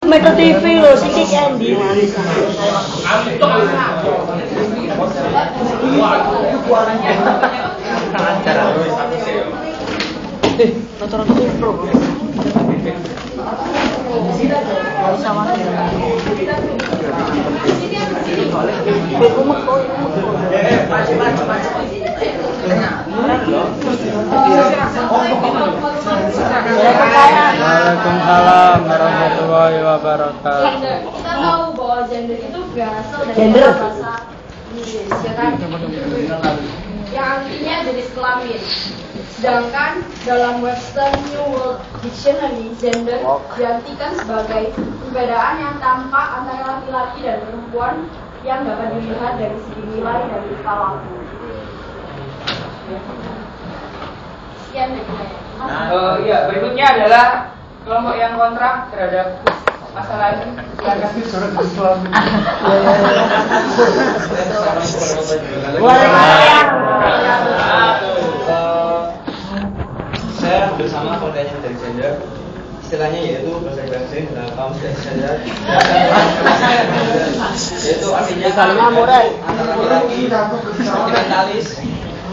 Metro TV loh, Siki Candy. Rata-rata pro. Waalaikumsalam warahmatullahi wabarakatuh. Kita tahu bahwa gender itu berasal dari bahasa Inggris, ya kan? Yang artinya jenis kelamin. Sedangkan dalam Webster New World Dictionary, gender diartikan sebagai perbedaan yang tampak antara laki-laki dan perempuan yang dapat dilihat dari segi nilai dan tingkah laku. Sekian dari saya. Ya, berikutnya adalah kelompok yang kontra terhadap masalah ini. Saya bersama koordinator dari gender, istilahnya yaitu bahasa Inggris dalam kamus gender, yaitu artinya antara laki-laki, sentimentalis,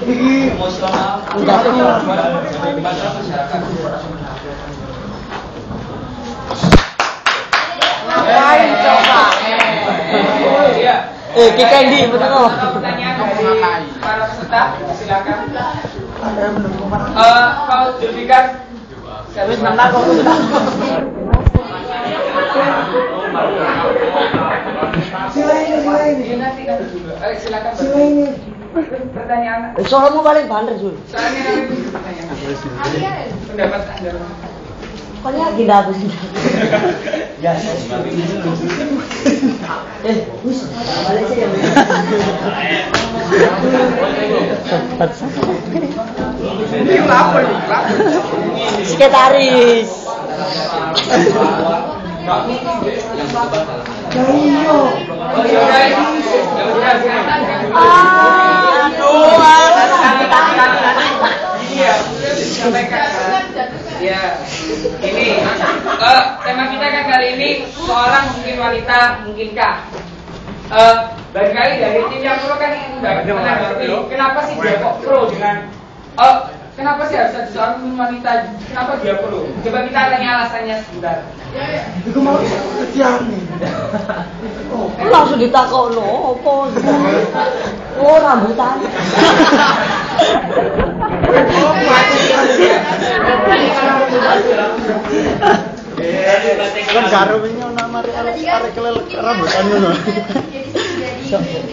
emosional, di masyarakat. Ngapain coba? Ki Candy, betul loh. Pertanyaan dari para peserta, silakan. Kalau Julfikan, Wis menang kok. silakan. Pertanyaan. Soalmu paling banter, Sul. Soalnya pertanyaan. Pendapat Anda. Kok lagi dah aku sih. Ya. Wis, balik sih ya. Ini lapor nih, Sekretaris. Ya, ini tema kita kan kali ini seorang mungkin wanita mungkinkah. Barangkali dari tim yang pro kan menanggapi kenapa sih dia kok pro dengan kenapa sih harus ada seorang wanita, kenapa dia pro? Coba kita tanya alasannya sebentar. Itu mau kerjaan nih. Langsung ditakokno opo? Oh, rambutan. Kan garum ini ono mari arek kelelek rambutan ngono.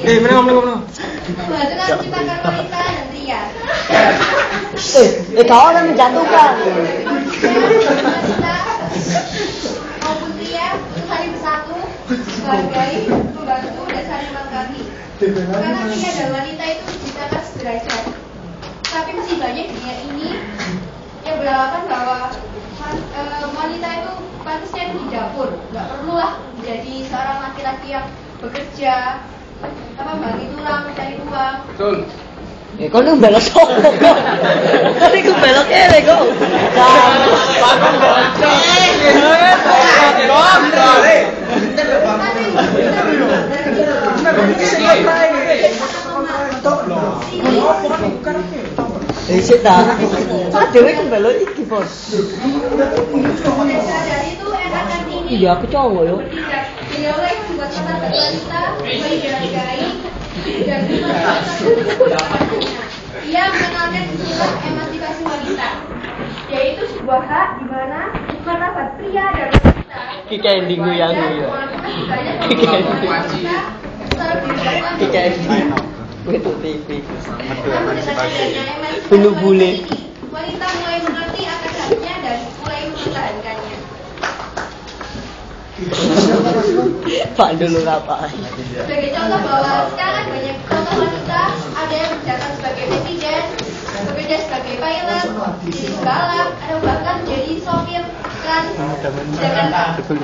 Meneng ngomong. Kebetulan menciptakan wanita dan pria. Kau orang menjatuhkan. Wanita maupun pria untuk saling bersatu, menghargai, membantu dan saling melengkapi. Karena pria dan wanita itu diciptakan sederajat. Tapi masih banyak di dunia ini yang beralasan bahwa wanita itu pantasnya di dapur, nggak perlulah menjadi seorang laki-laki yang bekerja, banting tulang, mencari uang. Betul. Kau ni belok sok. Kau ni belok kere kau. Sita. Dewi kan belok iki, Bos. Dari itu enakan ini. Iya, aku cowok yo. Beliaulah yang membuat kata wanita baik dihargai dan ia mengenalkan istilah emansipasi wanita, yaitu sebuah hak di mana martabat pria dan wanita Kika ending yang ya. Kika ending. Itu TV. Namun dengan adanya emansipasi Bulu bule. wanita ini, wanita mulai mengerti akan haknya dan mulai mempertahankannya. Pak dulu ngapain? Sebagai contoh bahwa sekarang banyak contoh wanita, ada yang menjabat sebagai presiden, bekerja sebagai pilot, jadi pembalap, ada bahkan jadi sopir trans Jakarta. Dan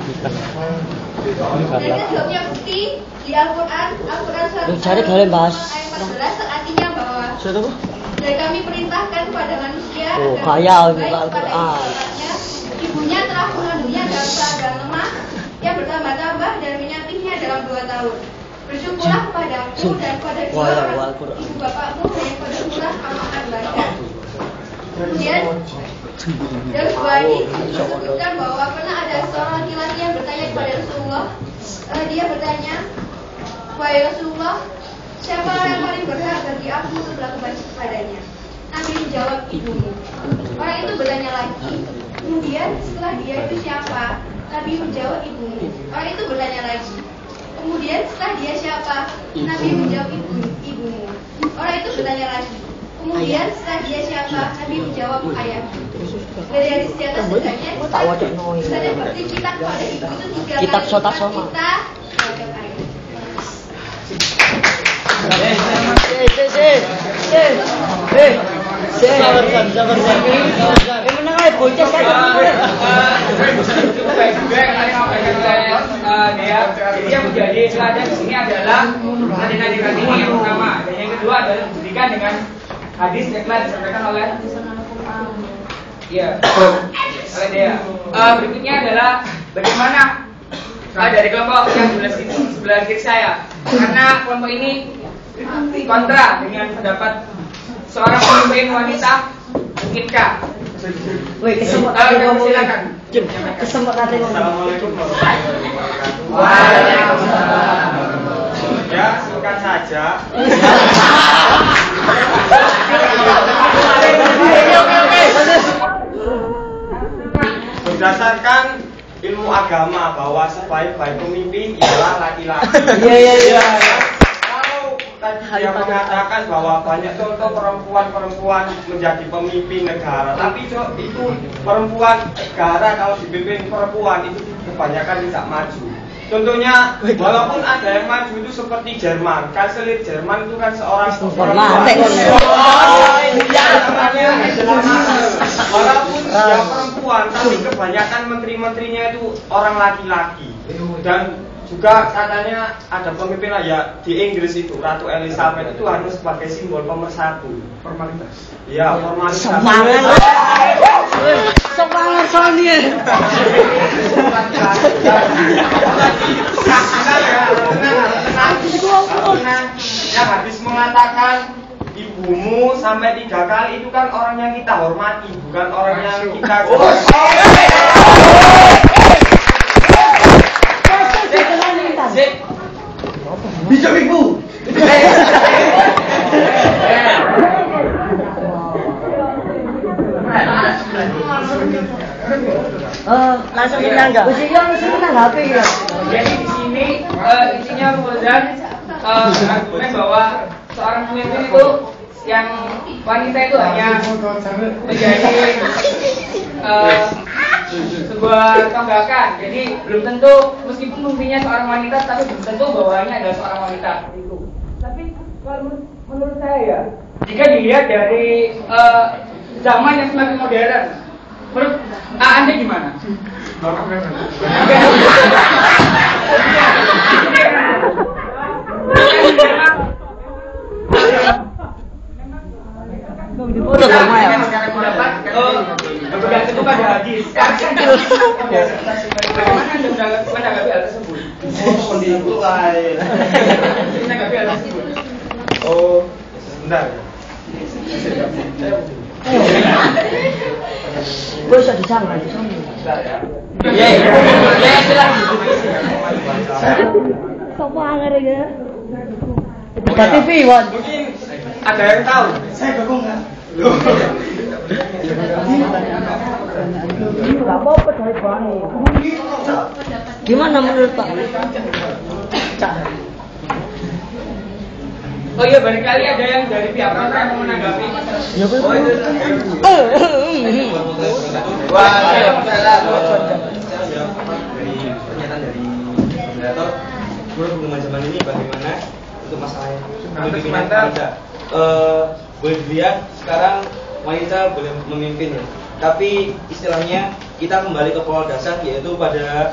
kita juga punya bukti di Al-Quran surat Cari kalian bahas. ayat 14 artinya bahwa Sudah apa? dan kami perintahkan kepada manusia Oh, agar kaya baik Al-Quran. kepada ibunya, ibunya telah mengandungnya dalam keadaan lemah, ia tahun. Bersyukurlah kepadaku dan pada kedua ibu bapakmu yang pada murah amanah badan. Kemudian dalam sebuah hadis disebutkan bahwa pernah ada seorang laki-laki yang bertanya kepada Rasulullah. Dia bertanya, wahai Rasulullah, siapa yang paling berhak bagi aku untuk berlaku baik kepadanya? Nabi menjawab, ibumu. Orang itu bertanya lagi. Kemudian setelah dia itu siapa? Nabi menjawab, ibumu. Orang itu bertanya lagi. Kemudian setelah dia siapa? Nabi menjawab, ibumu. Orang itu bertanya lagi. Kemudian setelah dia siapa? Nabi menjawab, ayahmu. Dari hadis di atas sebenarnya misalnya berarti kita kepada ibu itu 3 kali lipat kita terhadap ayah. Dia menjadi teladan di sini adalah adik-adik ini yang pertama, dan yang kedua adalah diberikan dengan hadis yang telah disampaikan oleh oleh dia. Berikutnya adalah bagaimana dari kelompok yang sebelah kiri saya, karena kelompok ini kontra dengan pendapat seorang pemimpin wanita. Mungkinkah? Silakan. Kesempatan ngomong. Assalamualaikum warahmatullahi wabarakatuh. Waalaikumsalam. Ya, singkat saja. Berdasarkan ilmu agama bahwa sebaik-baik pemimpin ialah laki-laki. Iya. Kalau tadi dia mengatakan bahwa banyak contoh perempuan menjadi pemimpin negara, tapi itu perempuan negara kalau dipimpin perempuan itu kebanyakan tidak maju. Contohnya, walaupun ada yang maju itu seperti Jerman, kanselir Jerman itu kan seorang perempuan. Walaupun dia perempuan, tapi kebanyakan menteri-menterinya itu orang laki-laki. Dan juga katanya ada pemimpin ya di Inggris itu Ratu Elizabeth itu harus sebagai simbol pemersatu. Formalitas. Ya, formalitas. Semangat Sonia. Yang habis mengatakan ibumu sampai 3 kali itu kan orang yang kita hormati, bukan orang yang kita. Bisa ibu. Langsung kenyang enggak? Usinya langsung kenyang HP ya. Jadi di sini isinya Ramadan argumen bahwa seorang pemimpin itu yang wanita itu hanya menjadi sebuah tonggakan. Jadi belum tentu meskipun pemimpinnya seorang wanita, tapi belum tentu bahwanya adalah seorang wanita itu. Tapi kalau menurut saya ya, jika dilihat dari zaman yang semakin modern, menurut Anda gimana? Foto sama ya. Bergantung pada hadis. Bagaimana Anda menanggapi hal tersebut? Menanggapi hal tersebut. Oh, sebentar. Gue bisa disangka di sana. Ya, jelas. Sopo angere ya. Buka TV, Wan. Mungkin ada yang tahu. Saya gabung kan. Enggak apa-apa dari banget. Gimana menurut Pak? Oh iya, barangkali ada yang dari pihak kontra yang menanggapi. Ya betul. Dari pernyataan dari moderator, menurut hubungan zaman ini bagaimana untuk masalah kepemimpinan wanita? Boleh dilihat sekarang wanita boleh memimpin ya, tapi istilahnya kita kembali ke pola dasar, yaitu pada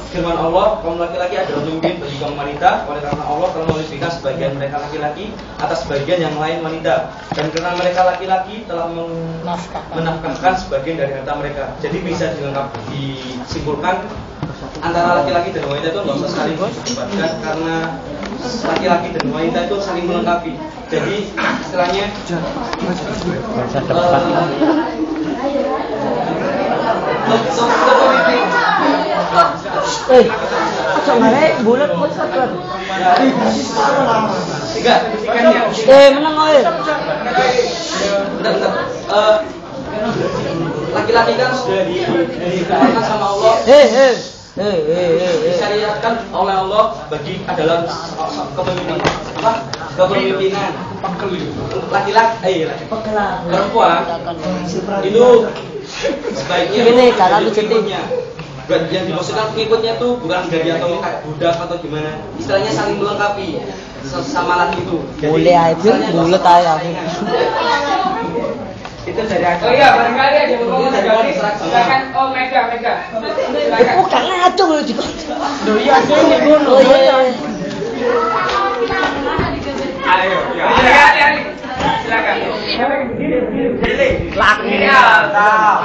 firman Allah, kaum laki-laki adalah pemimpin bagi kaum wanita, oleh karena Allah telah melebihkan sebagian mereka laki-laki atas sebagian yang lain wanita, dan karena mereka laki-laki telah menafkahkan sebagian dari harta mereka. Jadi bisa disimpulkan antara laki-laki dan wanita itu nggak usah saling berdebatkan karena laki-laki dan wanita itu saling melengkapi. Jadi istilahnya sebenarnya bulat kok sakit. Tiga. Menang oi. Bentar. Laki-laki kan sudah dikatakan sama Allah. Disyariatkan oleh Allah bagi adalah kepemimpinan. Laki-laki, perempuan itu sebaiknya ini cara pengikutnya. Yang dimaksudkan pengikutnya itu bukan dari atau kayak budak atau gimana. Istilahnya saling melengkapi sama laki itu. Boleh aja, bulat aja. Itu dari aku. Oh iya, barangkali ada yang mau menjawab. Silakan. Oh, Mega. Silakan. Kok gak ngacung loh di. Loh iya ini ngono. Oh iya. Ayo, ya. Silakan. Laki ya, ada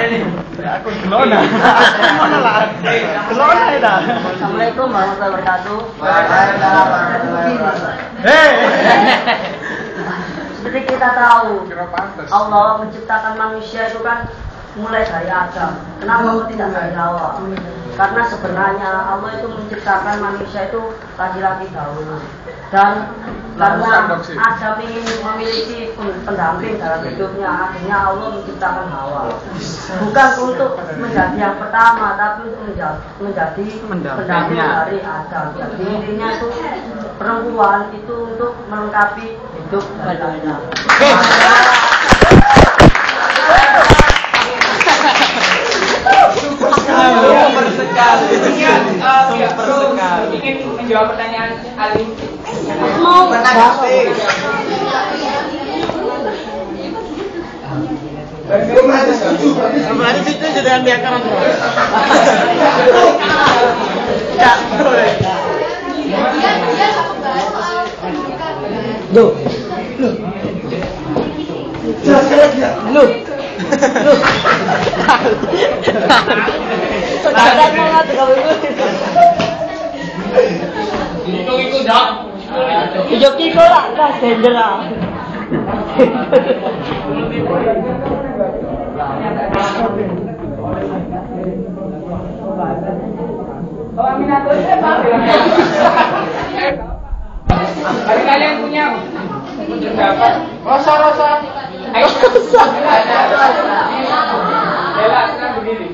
nih. Aku gelona. Mana lah? Gelona itu. Assalamualaikum warahmatullahi wabarakatuh. Seperti kita tahu, Allah menciptakan manusia itu kan mulai dari Adam. Kenapa tidak dari Hawa? Karena sebenarnya Allah itu menciptakan manusia itu laki-laki dahulu. Dan karena Adam ingin memiliki pendamping dalam hidupnya, akhirnya Allah menciptakan Hawa. Bukan untuk menjadi yang pertama, tapi untuk menjadi pendamping dari Adam. Jadi intinya itu perempuan itu untuk melengkapi hidup dari Adam. Ingin menjawab pertanyaan Ali. Mau Kemarin itu sudah biarkan aku. Itu dah. Joki kau lah sendera. Hari kalian punya pendapat? Rosa. Ayo. Bella, sekarang berdiri.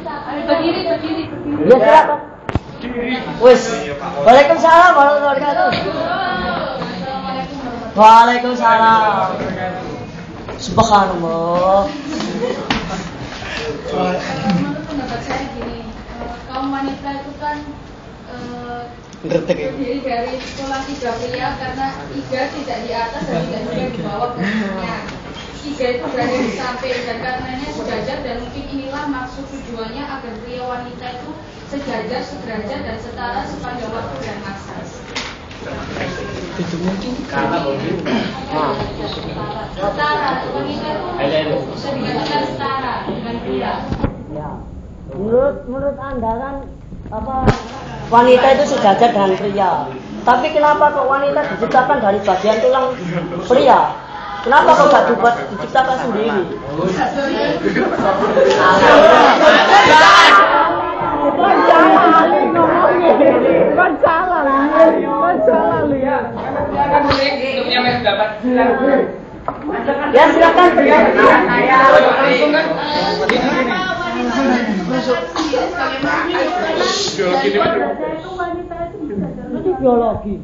Berdiri. Ya silakan. Wes. Waalaikumsalam warahmatullahi wabarakatuh. Waalaikumsalam. Subhanallah. Menurut pendapat saya gini, kaum wanita itu kan terdiri dari sekolah 3 pria karena 3 tidak di atas dan tidak juga di bawah posisinya. 3 itu berada di samping dan karenanya sejajar, dan mungkin inilah maksud tujuannya agar pria wanita itu sejajar, sederajat dan setara sepanjang waktu dan masa. Setara, wanita itu bisa dikatakan setara dengan pria. Ya. Menurut Anda kan wanita itu sejajar dengan pria. Tapi kenapa kok wanita diciptakan dari bagian tulang pria? Kenapa kok gak diciptakan sendiri? Ya silakan. Itu biologi.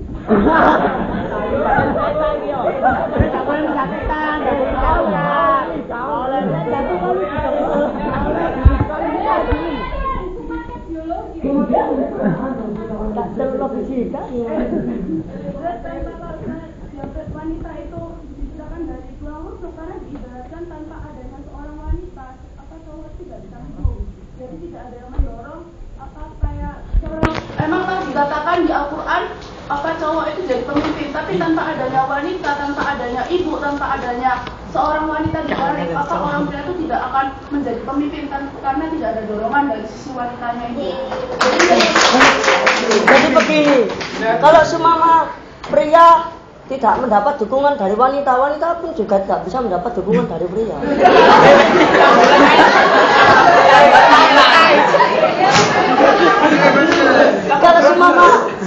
Wanita itu diciptakan dari tulang rusuk karena diibaratkan tanpa adanya seorang wanita cowok tidak bisa hidup. Jadi tidak ada yang mendorong kayak emang kan dikatakan di Al-Quran cowok itu jadi pemimpin, tapi tanpa adanya wanita, tanpa adanya ibu, tanpa adanya seorang wanita di balik, orang pria itu tidak akan menjadi pemimpin karena tidak ada dorongan dari sisi wanitanya itu. Jadi begini, kalau semua pria tidak mendapat dukungan dari wanita, wanita pun juga tidak bisa mendapat dukungan dari pria. Kalau semua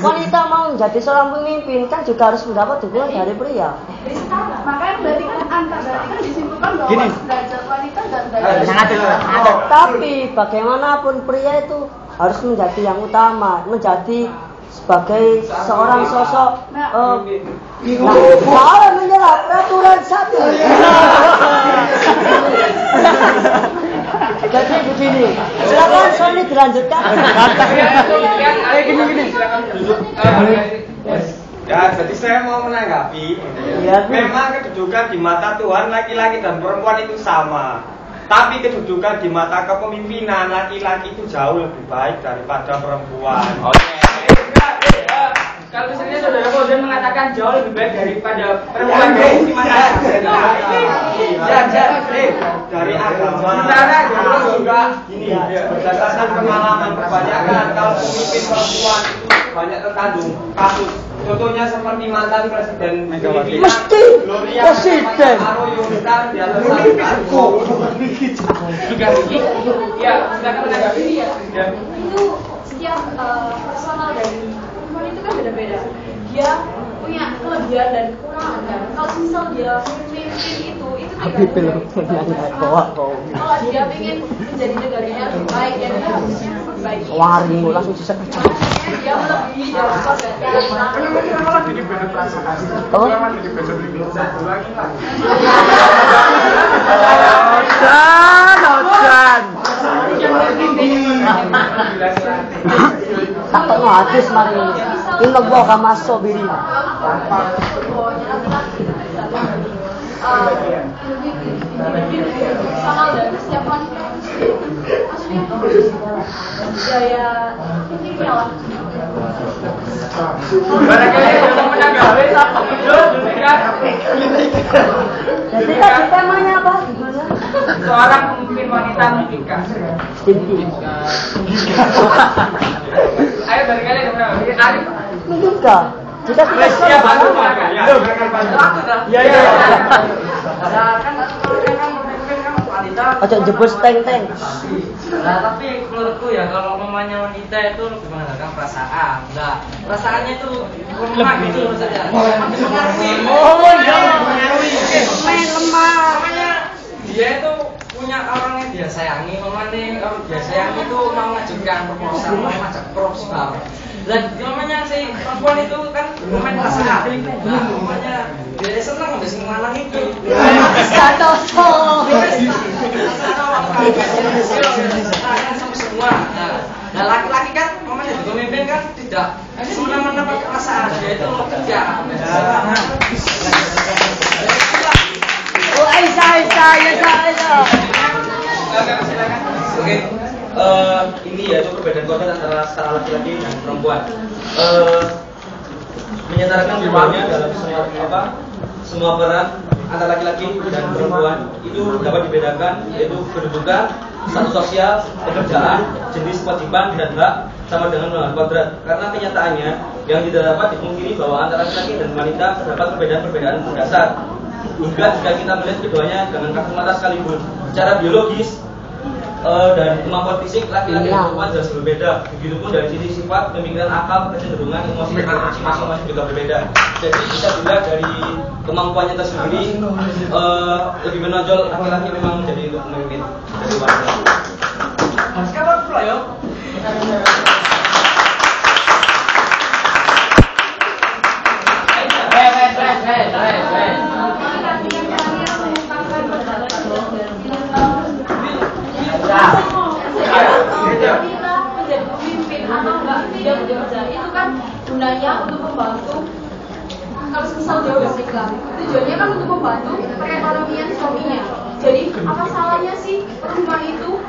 wanita mau menjadi seorang pemimpin kan juga harus mendapat dukungan dari pria. Makanya berarti kan disimpulkan bahwa derajat wanita dan derajat. Tapi bagaimanapun pria itu harus menjadi yang utama, menjadi sebagai seorang sosok malah menyerap peraturan satu. Jadi begini, silakan Sony dilanjutkan. Ya, jadi saya mau menanggapi. Memang kedudukan di mata Tuhan laki-laki dan perempuan itu sama. Tapi kedudukan di mata kepemimpinan laki-laki itu jauh lebih baik daripada perempuan. Kalau misalnya saudara Fauzan mengatakan jauh lebih baik daripada perempuan, di mana? Dari agama. Sementara juga ini berdasarkan pengalaman kebanyakan kalau pemimpin perempuan itu banyak terkandung kasus. Contohnya seperti mantan presiden Filipina, Gloria Arroyo di atas Ya, silakan menanggapi ya. Itu setiap personal dari perempuan itu kan beda-beda. Dia punya kelebihan dan kekurangan kan. Kalau misal dia memimpin itu tidak kalau dia ingin menjadi negaranya lebih baik, ya dia harus memperbaiki. Waring langsung bisa kerja. Dia melebihi dari tak tahu habis mari ini gua akan masuk biri. Sama dari setiap wanita maksudnya gaya pikirnya lah. Barangkali untuk menanggapi Jadi tadi temanya apa? seorang pemimpin wanita mungkinkah? Ayo barangkali menanggapi. Arif, Mungkinkah? Jika kita siap bantu Ojo jebus teng-teng. Nah, tapi menurutku ya kalau mamanya wanita itu lebih mengandalkan perasaan. Nah, perasaannya itu lemah gitu saja. Oh, lemah. Makanya dia itu punya orang yang dia sayangi, mamanya kalau dia sayangi itu mau ngajukan proposal, mau ngajak proposal. Dan namanya si perempuan itu kan main perasaan. Nah, namanya dia senang udah sing lanang itu. Satoso. Semua. Nah, laki-laki kan mamanya juga pemimpin kan tidak semena-mena pakai perasaan. Dia itu bekerja. Oh, Aisyah. Oke, ini ya itu perbedaan konsep antara setara laki-laki dan perempuan. Menyatakan semuanya dalam semua peran antara laki-laki dan perempuan itu dapat dibedakan, yaitu kedudukan, status sosial, pekerjaan, jenis kewajiban dan hak sama dengan ulangan kodrat. Karena kenyataannya yang tidak dapat dipungkiri bahwa antara laki-laki dan wanita terdapat perbedaan-perbedaan mendasar. Hingga jika kita melihat keduanya dengan kasat mata sekaligus, secara biologis dan kemampuan fisik laki-laki dan perempuan jelas berbeda. Begitupun dari sisi sifat, pemikiran, akal, kecenderungan, emosi masing-masing juga berbeda. Jadi bisa dilihat dari kemampuannya tersendiri lebih menonjol laki-laki memang menjadi untuk memimpin dari wanita. Sekarang pula ya. Menjadi pemimpin atau enggak dia bekerja itu kan gunanya untuk membantu. Kalau misal dia udah menikah, tujuannya kan untuk membantu perekonomian suaminya. Jadi apa salahnya sih perempuan itu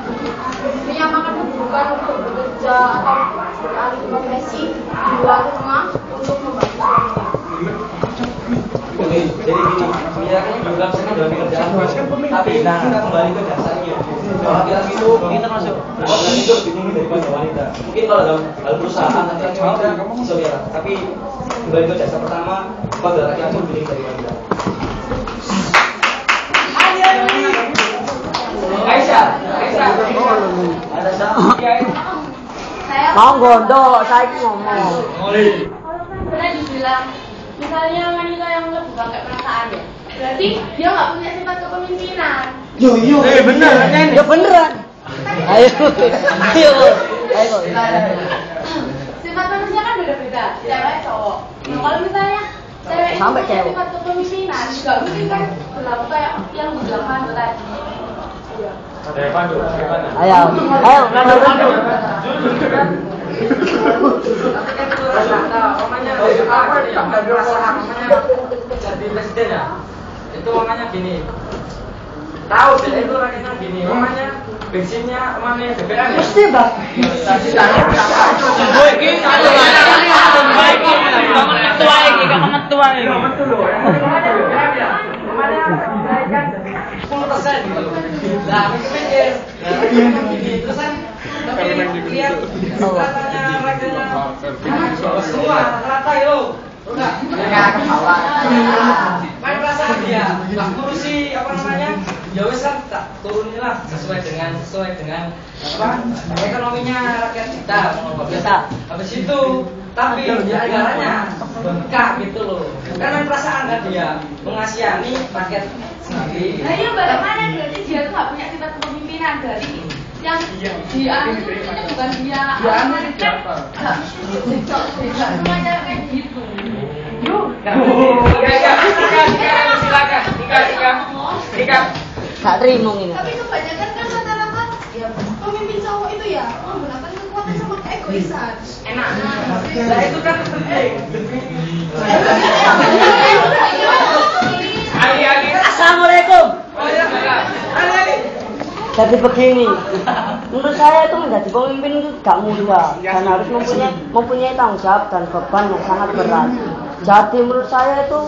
menyamakan kedudukan untuk bekerja atau beralih profesi di luar rumah untuk membantu Tapi kita kembali ke dasarnya. Laki-laki itu termasuk laki-laki itu lebih tinggi daripada wanita. Mungkin kalau dalam hal perusahaan laki-laki mau saudara, tapi kembali ke dasar pertama, pada laki-laki lebih tinggi dari wanita. Aisyah. Ada siapa? Mau gondok, saya ngomong. Pernah dibilang, misalnya wanita yang lebih pakai perasaan ya, berarti dia nggak punya sifat kepemimpinan. Bener. Ya beneran. Ayo. Sifat manusia kan beda-beda, cewek cowok. Nah, kalau misalnya cewek itu Sampai punya cewek. sifat kepemimpinan, nggak mungkin kan berlaku kayak yang bilang Pandu tadi. Ayo. Jadi presiden ya, itu namanya gini. Tahu sih itu rakyatnya gini, namanya bensinnya namanya BBM. Mesti bang. Nah, mikir, terus kan tapi lihat katanya rakyatnya semua rata itu. Main perasaan dia, lah ngurusi apa namanya? Ya wes lah, tak turunilah sesuai dengan apa ekonominya rakyat kita. Habis itu, tapi negaranya bengkak gitu loh. Karena perasaan kan dia mengasihani rakyat sendiri. Nah, iya bagaimana berarti dia tuh nggak punya sifat kepemimpinan dari yang dia itu bukan dia kan nggak semua cewek kayak gitu. Silakan. Gak terima ini. Tapi kebanyakan kan rata-rata ya pemimpin cowok itu ya menggunakan kekuatan sama keegoisan. Enak. Nah itu kan penting. Ali. Assalamualaikum. Oh ya, Ali. Jadi begini, menurut saya itu menjadi pemimpin itu gak mudah dan harus mempunyai tanggung jawab dan beban yang sangat berat. Jadi menurut saya itu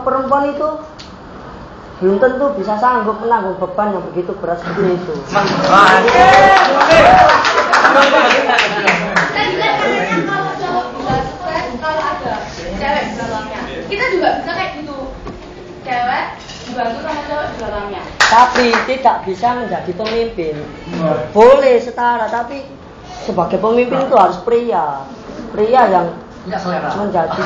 perempuan itu belum tentu bisa sanggup menanggung beban yang begitu berat seperti itu. Tadi kan katanya kalau cowok bisa sukses kalau ada cewek di belakangnya. Kita juga bisa kayak gitu. Cewek dibantu sama cowok di belakangnya. Tapi tidak bisa menjadi pemimpin. Boleh setara, tapi sebagai pemimpin itu harus pria yang menjadi.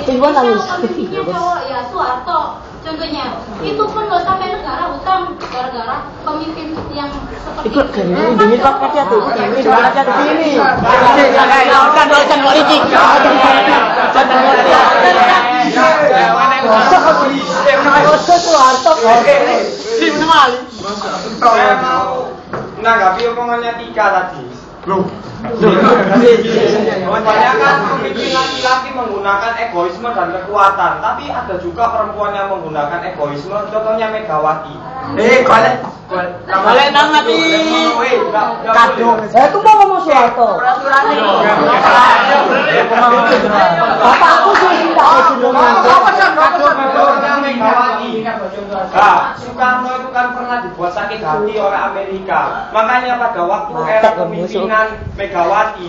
Pemimpinnya cowok ya Soeharto contohnya itu pun nggak sampai negara utang gara-gara pemimpin yang seperti Ikut demi rakyat tuh, demi rakyat di sini. Kan politik. Saya mau menanggapi omongannya Tika tadi. Kebanyakan pemimpin laki-laki menggunakan egoisme dan kekuatan, tapi ada juga perempuan yang menggunakan egoisme. Contohnya Megawati. Boleh nang nabi. Kadung. Saya tuh mau ngomong Soeharto. Bapak aku sih tidak Megawati. Nah, Soekarno itu kan pernah dibuat sakit hati oleh Amerika. Makanya pada waktu era kepemimpinan Megawati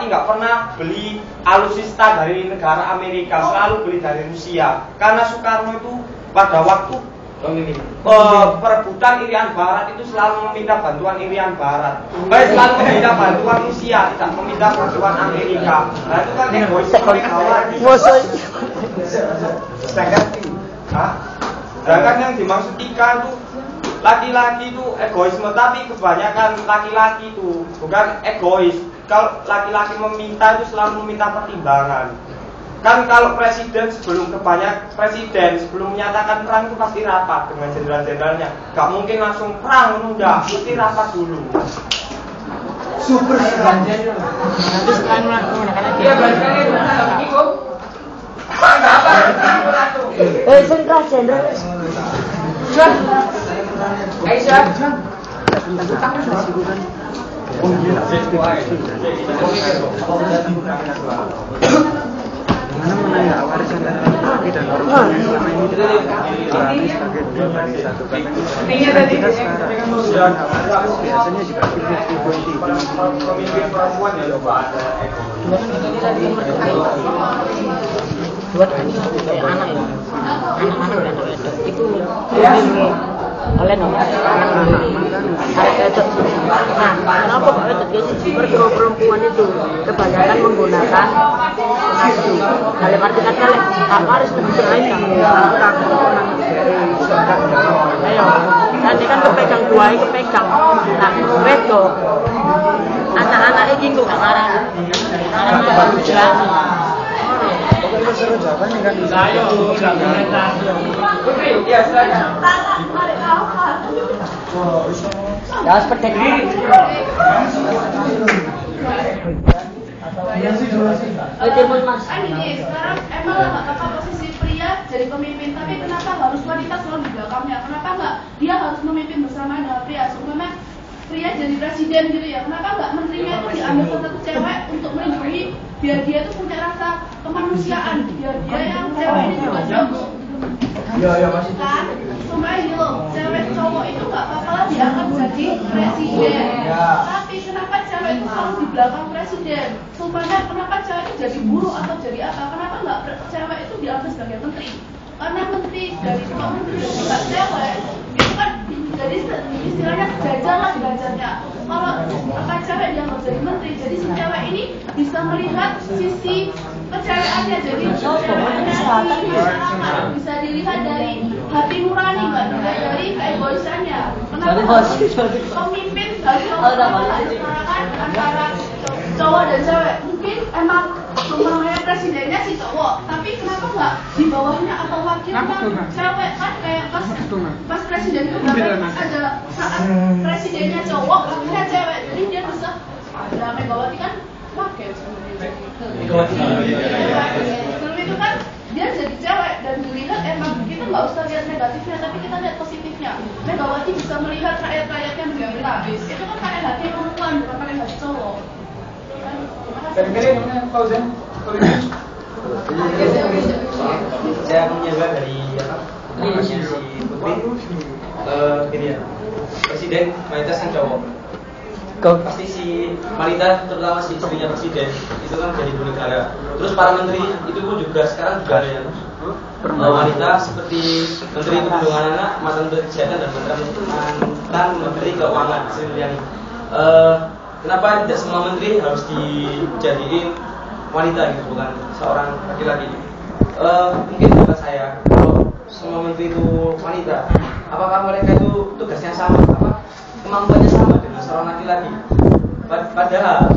nggak pernah beli alutsista dari negara Amerika, selalu beli dari Rusia. Karena Soekarno itu pada waktu perebutan Irian Barat itu selalu meminta bantuan Irian Barat, selalu meminta bantuan Rusia, tidak meminta bantuan Amerika. Nah itu kan egois Megawati. Sedangkan yang dimaksud Tika itu laki-laki itu egoisme, tapi kebanyakan laki-laki itu bukan egois. Kalau laki-laki meminta itu selalu meminta pertimbangan. Kan kalau presiden sebelum menyatakan perang itu pasti rapat dengan jenderal-jenderalnya. Gak mungkin langsung perang, enggak, mesti rapat dulu. Super nanti setelah menggunakan lagi. Iya, berarti itu. Sentra jenderal. Syah. Ayo Syah. Mana menanggap warisan dan laki dan perempuan yang selama ini dialami sebagai dua dari satu katanya. Kita sekarang biasanya juga 50-50. Pemimpin perempuan ya coba ada Buat anak ya, anak-anak itu oleh nomor anak-anak. Nah, kenapa Pak Wedot jadi perempuan itu kebanyakan menggunakan nafsu. Dalam arti kata apa harus terceraikan. Ayo, nanti kan kepegang buahnya kepegang. Nah, wedok anak-anak ini kok nggak ngarang. Ngarang juga. Pokoknya seru jawabannya kan. Ayo, Putri, ya silakan. Ya seperti ini. Timun Mas. Sekarang emang nggak apa-apa posisi pria jadi pemimpin, tapi kenapa harus wanita selalu di belakangnya? Kenapa nggak dia harus memimpin bersama dengan pria? Sebenarnya pria jadi presiden gitu ya. Kenapa nggak menterinya itu diambil satu cewek untuk melindungi biar dia tuh punya rasa kemanusiaan, biar dia yang cewek ini juga jago. Ya masih Kan, supaya gitu, cewek cowok itu nggak apa-apa lah diangkat jadi presiden. Tapi kenapa cewek itu selalu di belakang presiden? Supaya kenapa cewek itu jadi buruh atau jadi apa? Kenapa nggak cewek itu diambil sebagai menteri? Karena menteri dari dua menteri itu nggak cewek, itu kan jadi istilahnya sejajar lah belajarnya. Kalau apa cewek yang mau jadi menteri, jadi si cewek ini bisa melihat sisi kecewaannya, jadi kecewaannya si masyarakat bisa dilihat dari hati nurani, nggak dilihat dari keegoisannya. Kenapa pemimpin harus menyetarakan antara cowok dan cewek? Mungkin emang sebenarnya presidennya si cowok, tapi kenapa nggak di bawahnya atau wakilnya cewek? Kan kayak pas presiden itu ada saat presidennya cowok, wakilnya cewek, jadi dia bisa ada Megawati kan wakil sebenarnya. Sebelum itu kan dia jadi cewek dan dilihat emang kita nggak usah lihat negatifnya, tapi kita lihat positifnya. Megawati bisa melihat rakyat-rakyatnya menjadi habis. Itu kan pakai hati perempuan, bukan pakai hati cowok. Saya menjaga dari si Putri gini ya, presiden mayoritas kan cowok. Pasti si Marita, terutama si istrinya presiden itu kan jadi ibu negara. Terus para menteri itu pun juga sekarang juga ada yang wanita seperti Menteri Perlindungan Anak, mantan Menteri Kesehatan dan mantan Menteri Keuangan Sri Mulyani. Kenapa tidak semua menteri harus dijadiin wanita gitu, bukan seorang laki-laki? Mungkin kata saya, kalau semua menteri itu wanita, apakah mereka itu tugasnya sama? Apa kemampuannya sama dengan seorang laki-laki? Padahal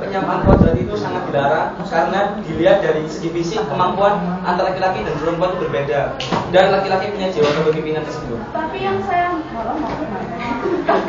penyamaan kodrat itu sangat dilarang karena dilihat dari segi fisik kemampuan antara laki-laki dan perempuan itu berbeda, dan laki-laki punya jiwa kepemimpinan tersebut. Tapi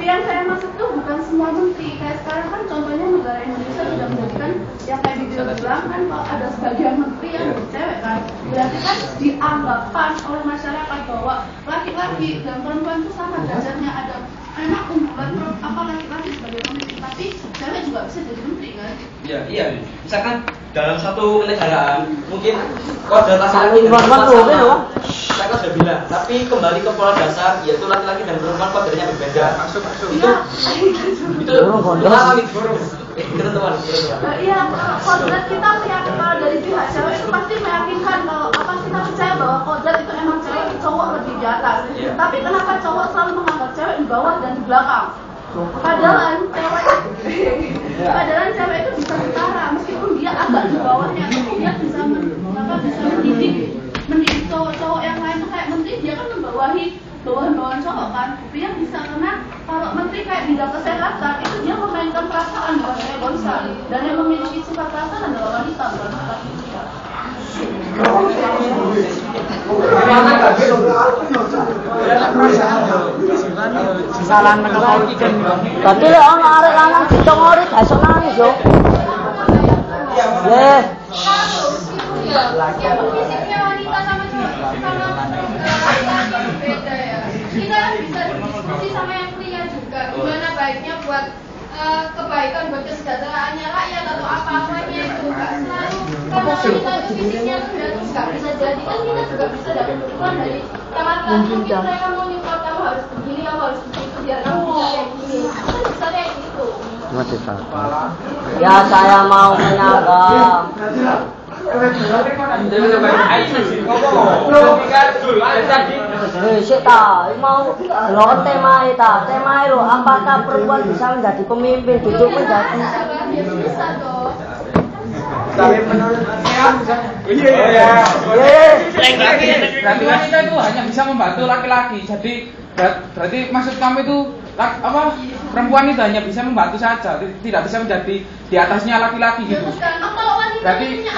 yang saya maksud tuh bukan semua menteri. Kayak sekarang kan contohnya negara Indonesia sudah menjadikan yang kayak dibilang kan kalau ada sebagian menteri yang cewek kan, berarti kan dianggapkan oleh masyarakat bahwa laki-laki dan perempuan itu sama derajatnya. Ada enak unggulan apa laki-laki sebagai pemimpin, tapi cewek juga bisa jadi menteri kan? Iya. Misalkan dalam satu kenegaraan mungkin kodrat laki-laki dan perempuan sama. Saya kan sudah bilang, tapi kembali ke pola dasar, yaitu laki-laki dan perempuan kodratnya berbeda. Itu alami ketentuan. Iya, kodrat kita meyakinkan kalau dari pihak cewek itu pasti meyakinkan kalau apa kita percaya bahwa kodrat itu emang cewek, cowok lebih di atas. Tapi kenapa cowok selalu menganggap cewek di bawah dan di belakang? Padahal cewek itu bisa setara, meskipun dia agak di bawahnya, tapi dia bisa mendidik cowok-cowok yang lain tuh kayak menteri, dia kan membawahi bawahan cowok kan. Dia bisa, karena kalau menteri kayak bidang kesehatan itu dia memainkan perasaan bukan egoisan, dan yang memiliki sifat perasaan adalah wanita bukan laki-laki. Kesalahan menolak ikan. Berarti lek ana arek lanang ditongori gak iso nangis yo. Nggih. Ya, fisiknya wanita sama laki-laki beda ya. Kita kan bisa berdiskusi sama yang pria juga. Gimana baiknya buat kebaikan buat kesejahteraannya rakyat atau apa-apanya itu nggak selalu karena wanita itu fisiknya rendah terus nggak bisa jadi kan kita juga bisa dapat dukungan dari teman-teman mungkin mereka mau nyupport kamu harus begini kamu harus begitu biar kamu bisa kayak gini kan bisa kayak gitu. Ya saya mau menyanggah. Sita, mau lo tema itu apakah perempuan bisa menjadi pemimpin duduk menjadi? Bisa dong. Tapi menurut berarti wanita itu hanya bisa membantu laki-laki. Jadi berarti maksud kamu itu apa? Perempuan itu hanya bisa membantu saja, tidak bisa menjadi di atasnya laki-laki gitu. Berarti bisa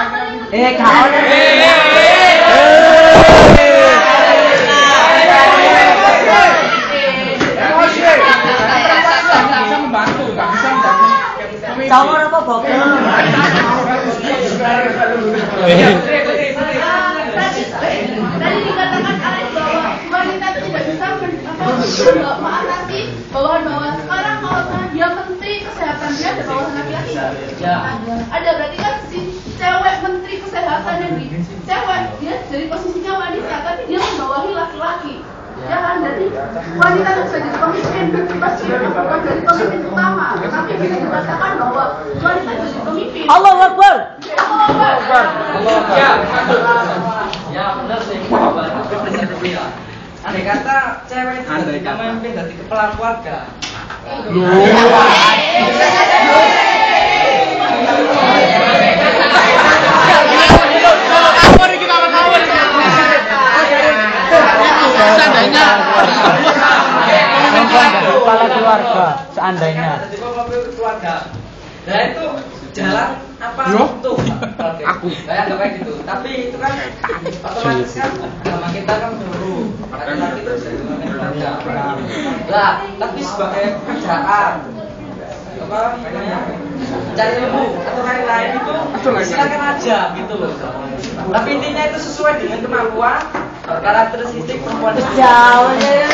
membantu, nggak bisa menjadi pemimpin. Campur apa bokeh? Tadi dikatakan Alex bahwa wanita itu tidak bisa mengatasi bawahan sekarang kalau dia menteri kesehatan dia ada bawahan laki-laki ada berarti kan si cewek menteri kesehatan yang di cewek dia dari posisinya wanita tapi dia membawahi laki-laki ya kan, jadi wanita itu bisa jadi pemimpin pasti bukan jadi pemimpin utama tapi bisa dikatakan bahwa wanita itu jadi pemimpin. Allahu Akbar. Ya benar sih. Andai kata cewek itu jadi pemimpin dari kepala keluarga. Seandainya kepala keluarga, seandainya. Jadi pemimpin keluarga. Nah itu jalan apa itu? Aku. Saya nggak kayak gitu. Tapi itu kan otomatis kan sama kita kan dulu. Laki-laki itu jadi pemimpin keluarga. Lah, tapi sebagai pekerjaan apa namanya cari ilmu atau lain-lain itu silakan aja gitu loh. Tapi intinya itu sesuai dengan kemampuan karakteristik perempuan itu. Jauh Saya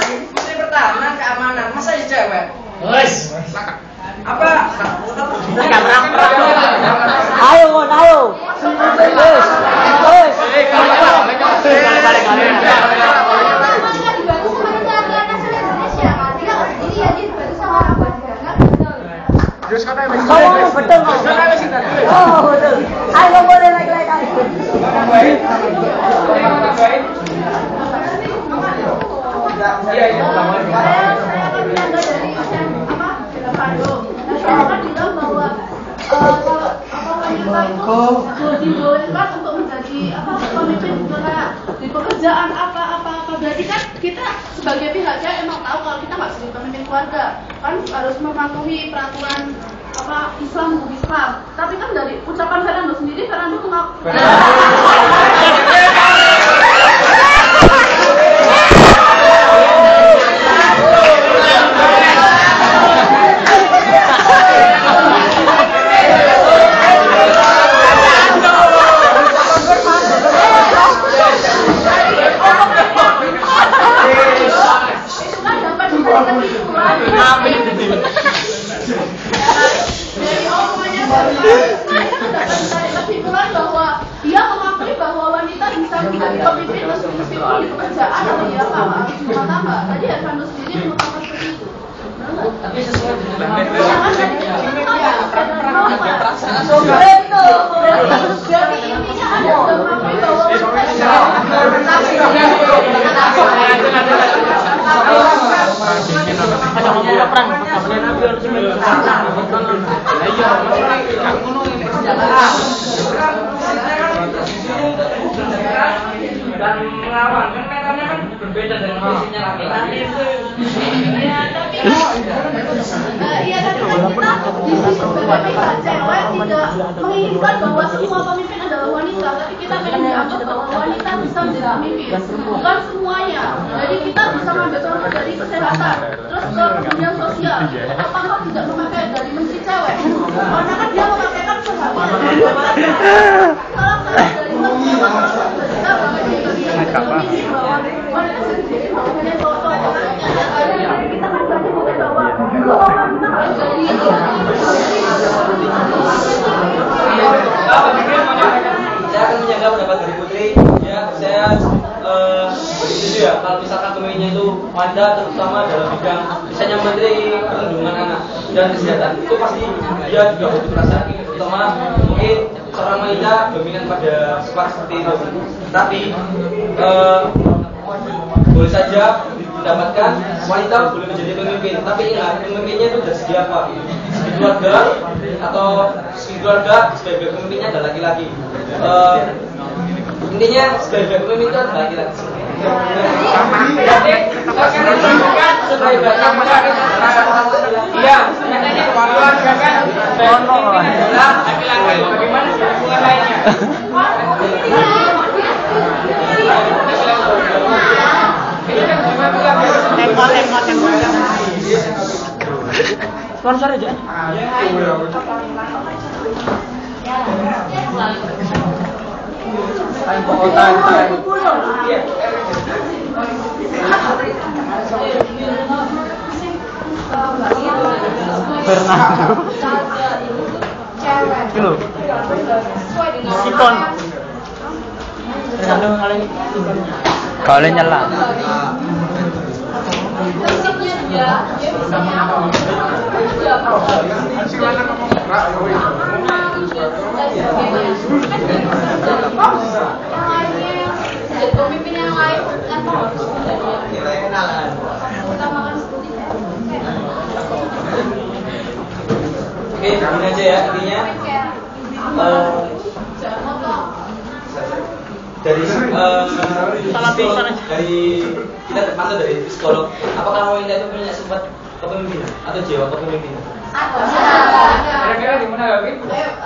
Menteri Pertahanan Keamanan masa ya cewek? Apa? Ayo. Betul. Oh, betul. Ayo boleh lagi. Saya bilang bahwa wanita itu dibolehkan untuk menjadi pemimpin di pekerjaan apa berarti kan kita sebagai pihaknya emang tahu kalau kita nggak jadi pemimpin keluarga kan harus mematuhi peraturan Islam, tapi kan dari ucapan Fernando sendiri Fernando tuh nggak pemimpin meskipun di pekerjaan atau di rumah tangga. Tadi Fernando sendiri mengatakan seperti itu. Tapi sesuai dengan dan melawan kan metodenya kan berbeda dengan posisinya laki-laki. Ya tapi kita sebagai cewek tidak menginginkan bahwa semua pemimpin adalah wanita, tapi kita pengen dianggap bahwa wanita bisa menjadi pemimpin, bukan semuanya. Jadi kita bisa mengambil contoh dari kesehatan, terus ke kemudian sosial. Apakah tidak memakai dari menteri cewek? Karena kan dia memakaikan sebagai Saya akan menjaga pendapat dari Putri. Ya, saya setuju ya kalau misalkan pemimpinnya itu wanita, terutama dalam bidang misalnya Menteri Perlindungan Anak dan Kesehatan, itu pasti dia juga butuh perasaan, terutama mungkin seorang wanita dominan pada sifat seperti itu. Tapi boleh saja mendapatkan wanita boleh menjadi pemimpin, tapi ingat pemimpinnya itu dari segi apa? Segi keluarga atau segi keluarga sebagai pemimpinnya adalah laki-laki. Intinya sebagai pemimpin itu adalah laki-laki. Supaya banyak iya, katanya keluarga kan pemimpin adalah laki-laki. Bagaimana hubungan lainnya? Sponsor aja. Kalau nyala. Pemimpin yang lain kan Oke, begini aja ya intinya. Dari kita termasuk dari psikolog, apakah wanita itu punya sifat kepemimpinan atau jiwa kepemimpinan? Kira-kira di mana lagi?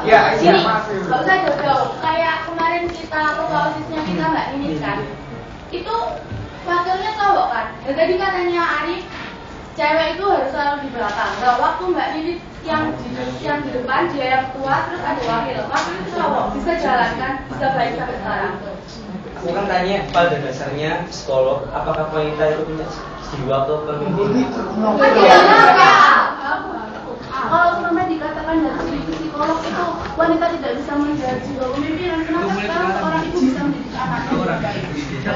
Ya, sini. Enggak usah jauh-jauh. Kayak kemarin kita posisinya kita Mbak ini kan. Itu wakilnya cowok kan. Dan tadi katanya Arif cewek itu harus selalu di belakang. Nah, waktu Mbak Nini yang di depan dia yang tua terus ada wakil. Wakil itu cowok bisa jalan kan, bisa baik sampai sekarang. Aku kan tanya pada dasarnya psikolog, apakah wanita itu punya jiwa kepemimpinan? Kalau selama dikatakan dari segi psikolog itu wanita tidak bisa menjadi jiwa pemimpinan, kenapa sekarang seorang ibu bisa mendidik anaknya?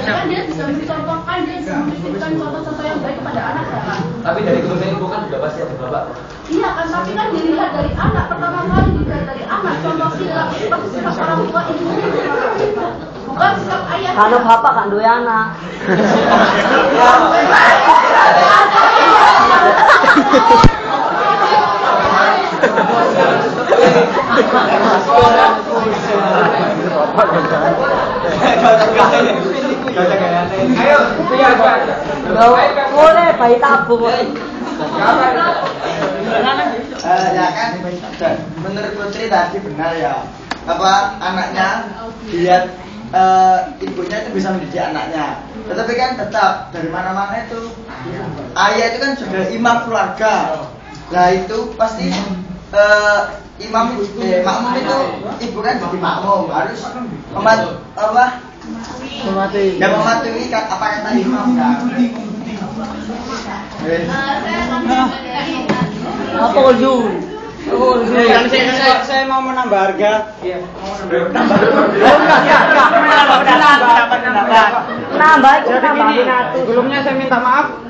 Kan dia bisa mencontohkan, dia bisa memberikan contoh-contoh yang baik kepada anaknya kan? Tapi dari kepemimpinan ibu kan juga pasti ada bapak. Iya kan, tapi kan dilihat dari anak, pertama kali dilihat dari anak, contoh sikap seperti sikap orang tua ibu, bukan sikap ayah. Kalau bapak kan duwe anak. Ayo, boleh bayi tabung. Ya kan, menurut Putri tadi benar ya. Apa anaknya lihat ibunya itu bisa mendidik anaknya. Tetapi kan tetap dari mana-mana itu ayah itu kan sudah imam keluarga. Nah itu pasti makmum itu ibu kan jadi makmum harus mematuhi apa kata imam kan. Apa lu? Saya mau menambah harga. Iya. Nambah. Sebelumnya saya minta maaf.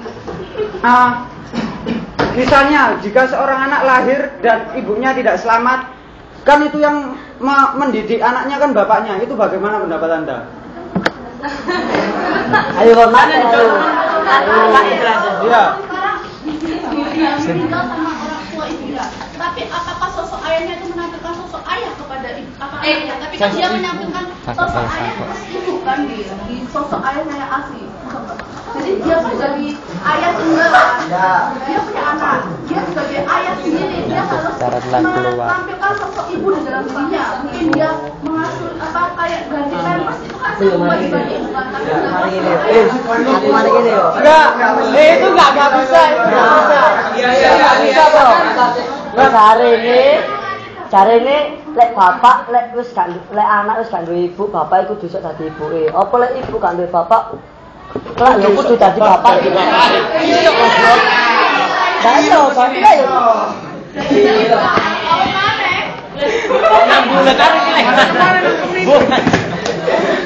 Misalnya jika seorang anak lahir dan ibunya tidak selamat, kan itu yang mendidik anaknya kan bapaknya. Itu bagaimana pendapat Anda? Ayo mana itu? Iya. Tinggal sama orang tua ibunya. Tapi apakah sosok ayahnya itu menampilkan sosok ayah kepada ayahnya? Tapi kan dia menampilkan sosok ayah ibu kan di sosok ayahnya yang asli. Jadi dia menjadi ayah tunggal. Dia punya anak. Dia sebagai ayah sendiri dia harus menampilkan sosok ibu di dalam dirinya. Mungkin dia mengasuh kayak ganti pampers itu kan bagi-bagi bukan tapi Aku mana gini yo? Enggak. Itu enggak bisa. Enggak bisa. Iya. Bisa kok. Nah, hari ini lek bapak lek anak wis gak duwe ibu, bapak iku dhisik dadi ibuke. Apa lek ibu gak duwe bapak? Kelak yo kudu dadi bapak. Iya goblok. Lah yo bapak yo. Nang bulan karo iki lek.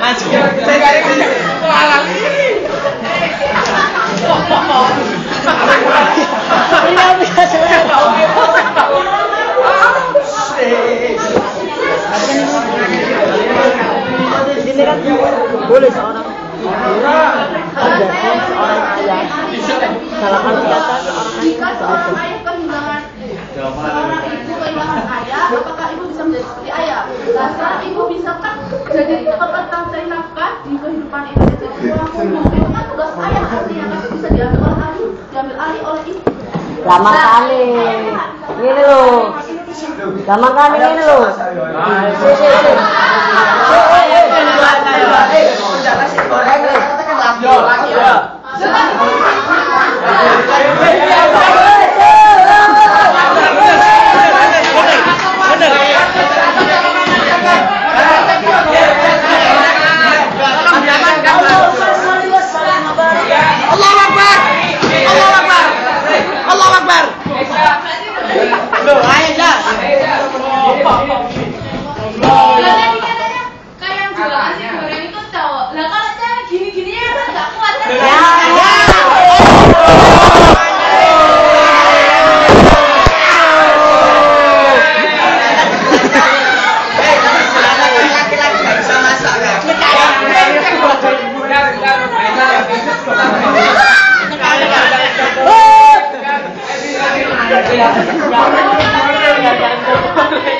Anjir, saya kare iki malah. Iya biasa. Ini kan boleh seorang menjadi seorang ayah dalam arti kata jika seorang ayah kehilangan seorang ibu kehilangan ayah, apakah ibu bisa menjadi seperti ayah? Nah, sekarang ibu bisa kan jadi pekerja cari nafkah di kehidupan ibu, jadi tulang punggung. Itu kan tugas ayah artinya kan bisa diambil alih oleh ibu. Lama kali ini loh. Lama kali ini loh. Loh, ayo dah. Kayak yang jualan nasi goreng itu cowok. Lah kalau saya gini-gini ya kan nggak kuat kan?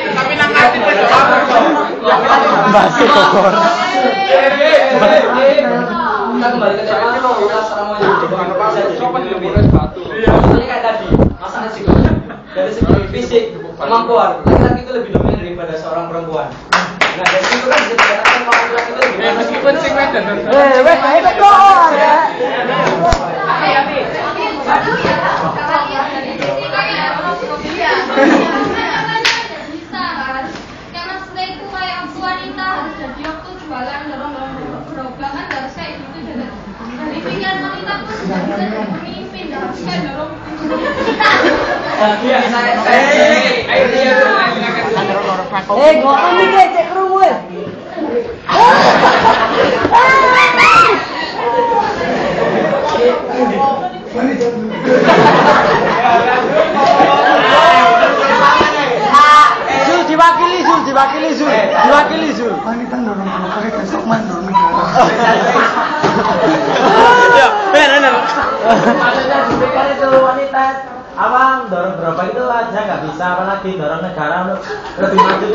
Tapi nang ati Basi kokor. Kita kembali ke tema kelas semuanya. Maksudnya kayak tadi, masa nasi goreng dari segi fisik, kemampuan, laki-laki itu lebih dominan daripada seorang perempuan. Nah, dari situ kan bisa dikatakan kalau laki-laki itu lebih meskipun sing wedan. Wes ayo kokor. Karena setelah itu kayak wanita harus jadi waktu jualan dorong berobak kan harus kayak gitu dari pikiran wanita tuh sudah bisa jadi pemimpin harus kayak dorong. Ngomong iki cek krungu wis. Diwakili Zul. Wanita dorong pakai besok mandor. Ya, benar. Maksudnya dipikir itu wanita awam dorong berapa itu aja nggak bisa, apalagi dorong negara untuk lebih maju.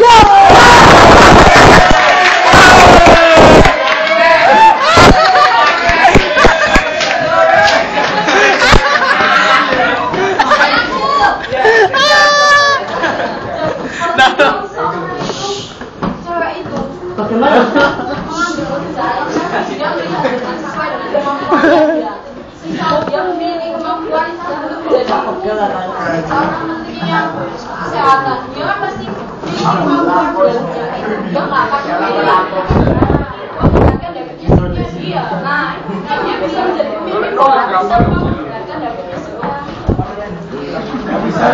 Bagaimana? Dia memiliki kemampuan kesehatan, dia kan pasti memiliki kemampuan dia nggak akan dapetnya dia. Nah, dia bisa menjadi pemimpin kalau bisa memperlihatkan dapetnya semua. Bisa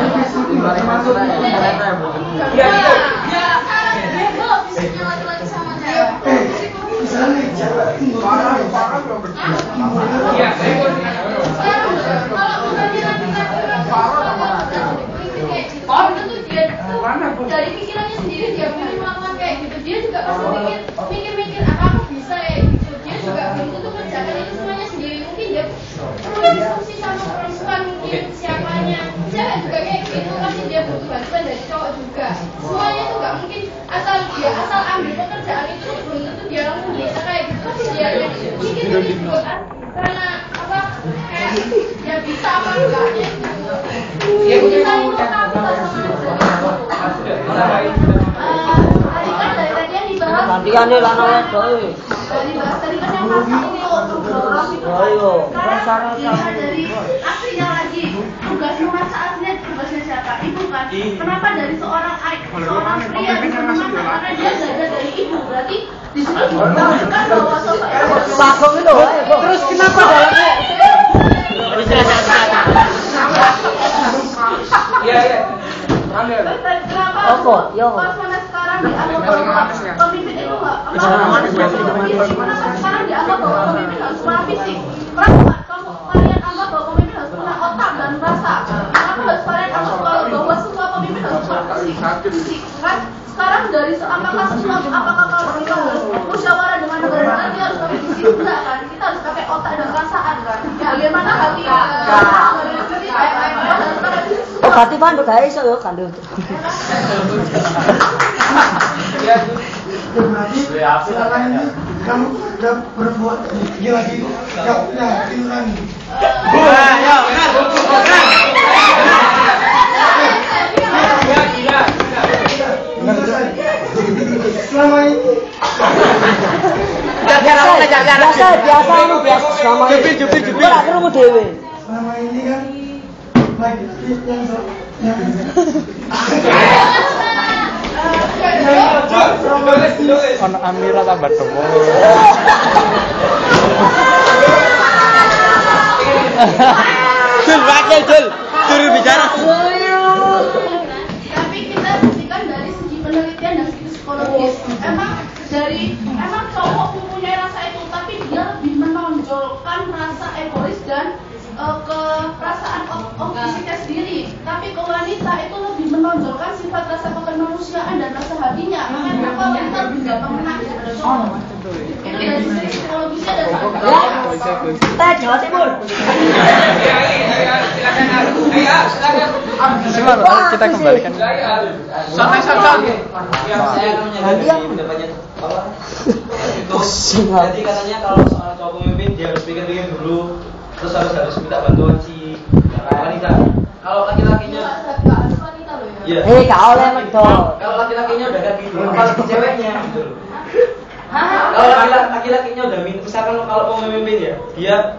dari pikirannya sendiri dia mungkin melakukan kayak gitu, dia juga pasti mikir apa aku bisa kayak gitu, dia juga begitu tuh kerjakan itu semuanya sendiri, mungkin dia perlu diskusi sama perempuan, mungkin siapanya cewek juga kayak gitu, pasti dia butuh bantuan dari cowok juga, semuanya tuh gak mungkin asal ambil pekerjaan itu belum tentu dia langsung bisa kayak gitu, pasti dia mikir dari dulu kan, karena apa kayak dia bisa apa enggaknya dia bisa itu kamu Gantiane lana wedok. Dibahas tadi kan yang masak itu Ayo. dari aslinya lagi tugas memasak aslinya tugasnya siapa? Ibu kan. Kenapa dari seorang pria bisa memasak karena dia belajar dari ibu? Berarti di sini menunjukkan bahwa sosok itu. Terus kenapa dalamnya? Iya. Kenapa? Pas sekarang dianggap bahwa pemimpin itu sekarang dianggap bahwa pemimpin harus punya fisik. Kenapa kalian anggap bahwa pemimpin harus punya otak dan rasa? Kenapa harus kalian anggap bahwa semua pemimpin harus punya fisik? Kan sekarang dari apakah kalau kita harus musyawarah dengan negara dia harus pakai fisik? Enggak kan? Kita harus pakai otak dan perasaan kan? Bagaimana hati? Oh, berarti pandu guys, yo kan itu. Selama ini kamu sudah berbuat lagi nggak punya hati nurani. Selama ini biasa selama ini. Ora krungu dhewe. Selama ini kan lagi yang Ono Amira tambah demo. Jul, juru bicara. Tapi kita buktikan dari segi penelitian dan segi psikologis. Emang cowok mempunyai rasa itu, tapi dia lebih menonjolkan rasa egois dan keperasaan fisiknya sendiri. Tapi ke wanita itu lebih menonjolkan sifat rasa kemanusiaan dan rasa hatinya. Makanya kenapa wanita lebih gampang menangis daripada cowok. Itu dari segi psikologisnya dan Kita Jawa Timur. Silakan kita kembalikan. Santai. Saya menyadari pendapatnya Bapak. Jadi katanya kalau soal cowok pemimpin dia harus pikir-pikir dulu, terus harus minta bantuan si wanita. Kalau laki-lakinya Iya. Gak oleh medok. Kalau laki-lakinya udah kayak gitu, apalagi ceweknya gitu. Kalau laki-lakinya udah misalkan kalau mau memimpin ya, dia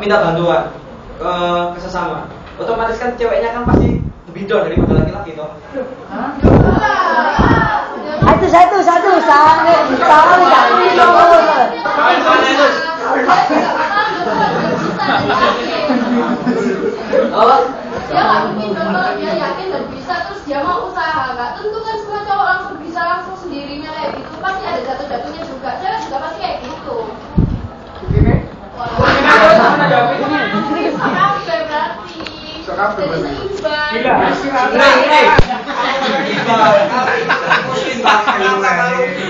minta bantuan ke sesama. Otomatis kan ceweknya kan pasti lebih dor daripada laki-laki toh. Satu sange enggak bisa. Dia nggak mungkin kalau dia yakin dan bisa terus dia mau usaha, nggak tentu kan semua cowok langsung bisa langsung sendirinya kayak gitu, pasti ada jatuh-jatuhnya juga, cewek juga pasti kayak gitu.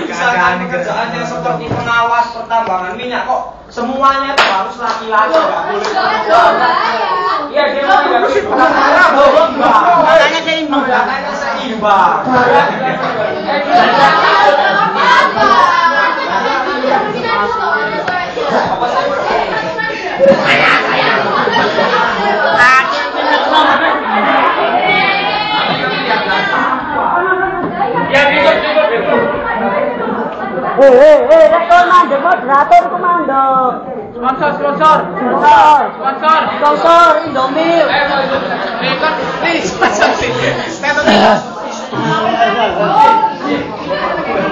Misalkan pekerjaannya seperti pengawas pertambangan minyak kok semuanya itu harus laki-laki, nggak boleh perempuan. Iya, dia mau makanya seimbang. Rektor mandek moderator ku mandek. Sponsor Indomie.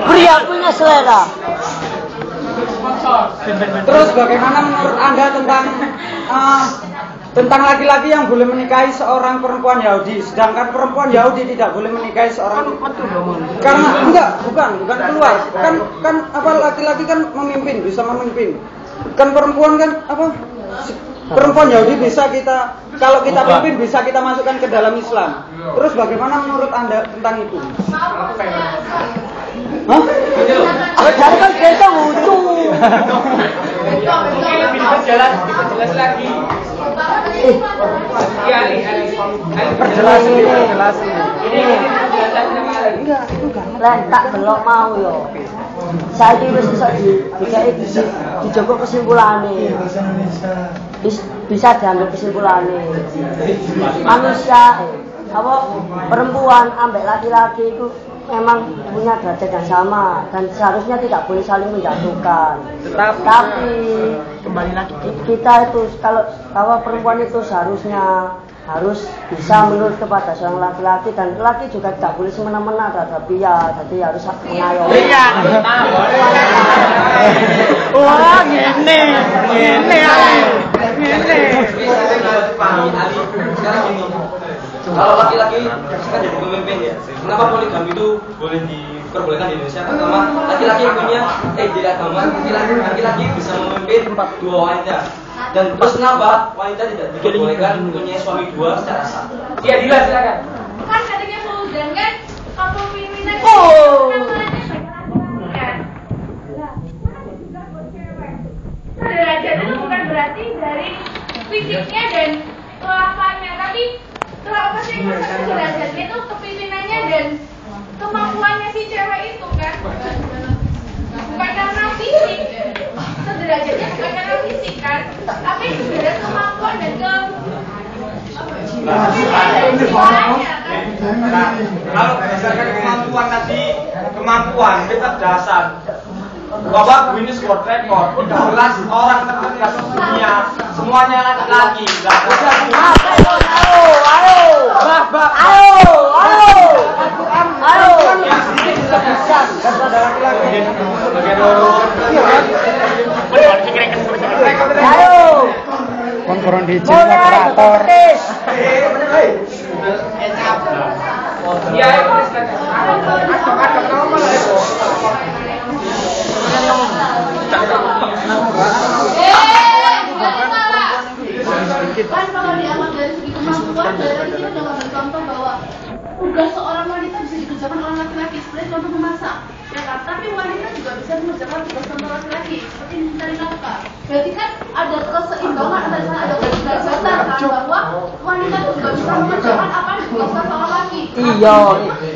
Pria punya selera. Terus bagaimana menurut Anda tentang laki-laki yang boleh menikahi seorang perempuan Yahudi, sedangkan perempuan Yahudi tidak boleh menikahi seorang karena bukan keluar kan apa laki-laki kan bisa memimpin kan perempuan kan apa perempuan Yahudi bisa kita kalau kita pimpin bisa kita masukkan ke dalam Islam. Terus bagaimana menurut Anda tentang itu? Hah? Dari kan kita lucu. Mungkin lebih jelas lagi. Perjelas ini. Enggak, itu kan. Tak belok mau yo. Saya wis iso dikai dijogok kesimpulane. Bisa diambil kesimpulannya. Manusia apa perempuan ambek laki-laki itu memang punya derajat yang sama dan seharusnya tidak boleh saling menjatuhkan. Tapi kembali lagi kita itu kalau perempuan itu seharusnya harus bisa menurut kepada seorang laki-laki, dan laki juga tidak boleh semena-mena terhadap dia, jadi harus mengayomi. Wah, gini. Kalau laki-laki kan jadi pemimpin ya. Kenapa poligami itu boleh diperbolehkan di Indonesia? Pertama, laki-laki punya di agama laki-laki bisa memimpin 2 wanita. Dan terus kenapa wanita tidak diperbolehkan punya suami 2 secara sah? Iya, Dila silakan. Kan katanya Sultan kan kepemimpinan derajat itu bukan berarti dari fisiknya dan kelakuannya, tapi apa sih derajatnya itu kepimpinannya dan kemampuannya si cewek itu kan, bukan karena fisik. Sederajatnya bukan karena fisik kan, tapi dari kemampuan dan kalau berdasarkan kemampuan tadi, kemampuan kecerdasan, Bapak Guinness World Record, 13 orang tercerdas di dunia, semuanya laki-laki. Konfron di operator. Iya, kan kalau diambil dari segi kemampuan, dari kita udah ngambil contoh bahwa tugas seorang wanita bisa dikerjakan oleh laki-laki, seperti contoh memasak, ya kan? Tapi wanita juga bisa mengerjakan tugas contoh laki-laki, seperti mencari nafkah. Berarti kan ada keseimbangan, ada keseimbangan kan, bahwa wanita itu juga bisa mengerjakan apa yang ditugaskan seorang laki. Iya.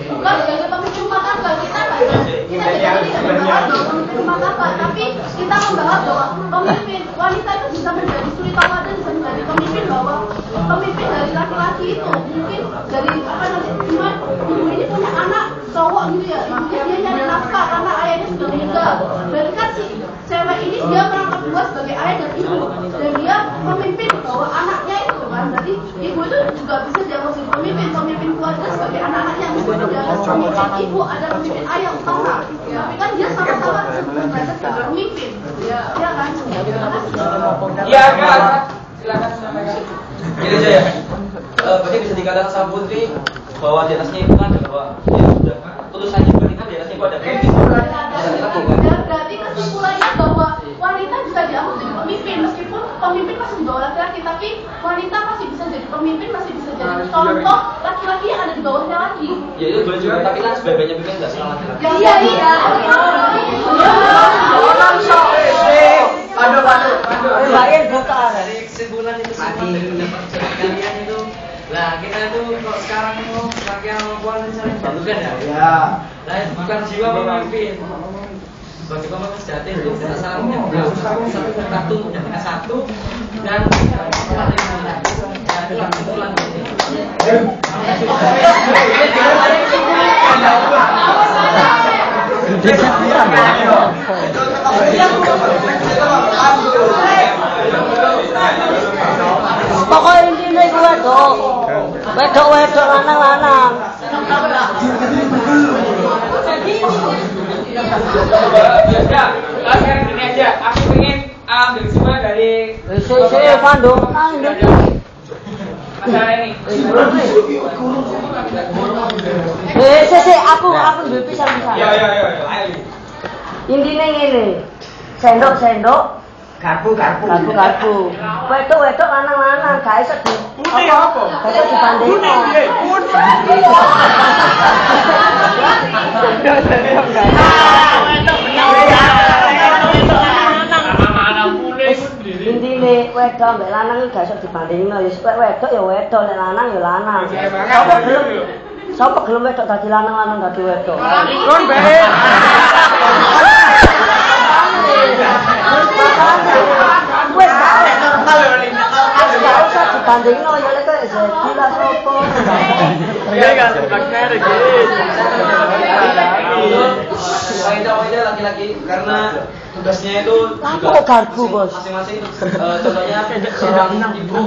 Bukan sebagai pemimpin rumah tangga, kita tidak membahas bahwa pemimpin rumah tangga, tapi kita membahas bahwa pemimpin wanita itu bisa menjadi suri tauladan, bisa menjadi pemimpin, bahwa pemimpin dari laki-laki itu mungkin dari apa namanya, cuma ibu ini punya anak cowok gitu ya, mungkin dia nyari nafkah karena ayahnya sudah meninggal. Berarti kan si cewek ini dia merangkap dua sebagai ayah dan ibu, dan dia memimpin bahwa anaknya itu kan, berarti ibu itu juga bisa dianggap sebagai pemimpin keluarga sebagai anak-anaknya, meskipun dia adalah pemimpin ibu, ada pemimpin ayah utama, tapi kan dia sama-sama berada sebagai pemimpin, ya kan? Iya, kan. Silakan sampaikan. Ini aja ya. Berarti bisa dikatakan sama Putri bahwa di atasnya itu kan bahwa dia sudah putusannya berarti kan di atasnya itu ada berarti kesimpulannya bahwa wanita bisa dianggap jadi pemimpin, meskipun pemimpin masih di bawah laki-laki, tapi wanita masih bisa jadi pemimpin, masih bisa jadi contoh laki-laki yang ada di bawahnya lagi. Ya itu boleh juga, tapi kan sebaik-baiknya pemimpin nggak salah laki-laki. Iya. Aduh. Bayan buka. Dari kesimpulan itu semua dari pendapat kalian itu, lah kita itu kok sekarang itu laki-laki perempuan saling bantukan ya. Ya. Nah, bukan jiwa pemimpin. Bagi pemimpin sejati itu tidak salah punya satu punya satu dan itulah kesimpulan ini. Pokoknya intinya itu wedok lanang-lanang. Ya, sekarang gini aja. Aku pengen ambil kesimpulan dari Bandung. masalah ini. Aku ambil pisang. Ya. Intinya ngene. Sendok. Garpu. Wedok lanang-lanang, gak iso di apa? Gak iso dibandingno. Intine wedok mbek lanang iki gak iso dibandingno, ya wedok ya wedok, nek lanang ya lanang. Sapa gelem wedok dadi lanang dadi wedok? Kon bae. Wes usah dibandingin loh ya lek Zeki lah sopo. Iya kan bakar iki. Wanita laki-laki karena tugasnya itu juga garbu bos. Masing-masing contohnya seorang ibu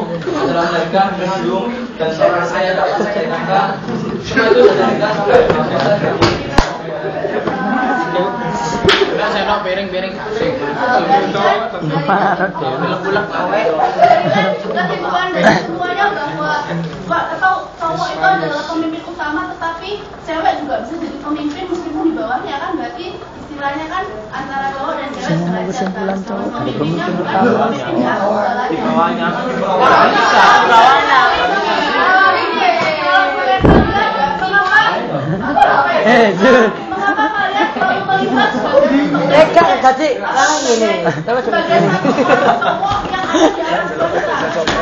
dalam harga mengandung dan seorang ayah dalam cari nafkah. Semua itu berharga sampai saya nak piring-piring asik. Juga himbauan dari semuanya bahwa cowok itu adalah pemimpin utama, tetapi cewek juga bisa jadi pemimpin meskipun di bawahnya kan, berarti istilahnya kan antara cowok dan cewek sederajat. Pemimpinnya bukan pemimpinnya di bawahnya. Mengapa kalian selalu melihat jadi ini. sebagai cowok yang ada di atas cowok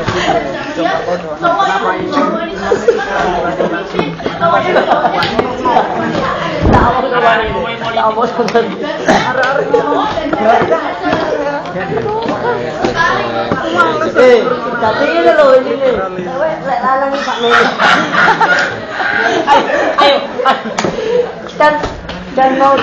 yang wanita pemimpin, cowok yang jadi ini loh ini nih. Lek lanang iki Pak Meli. Ayo. Dan mau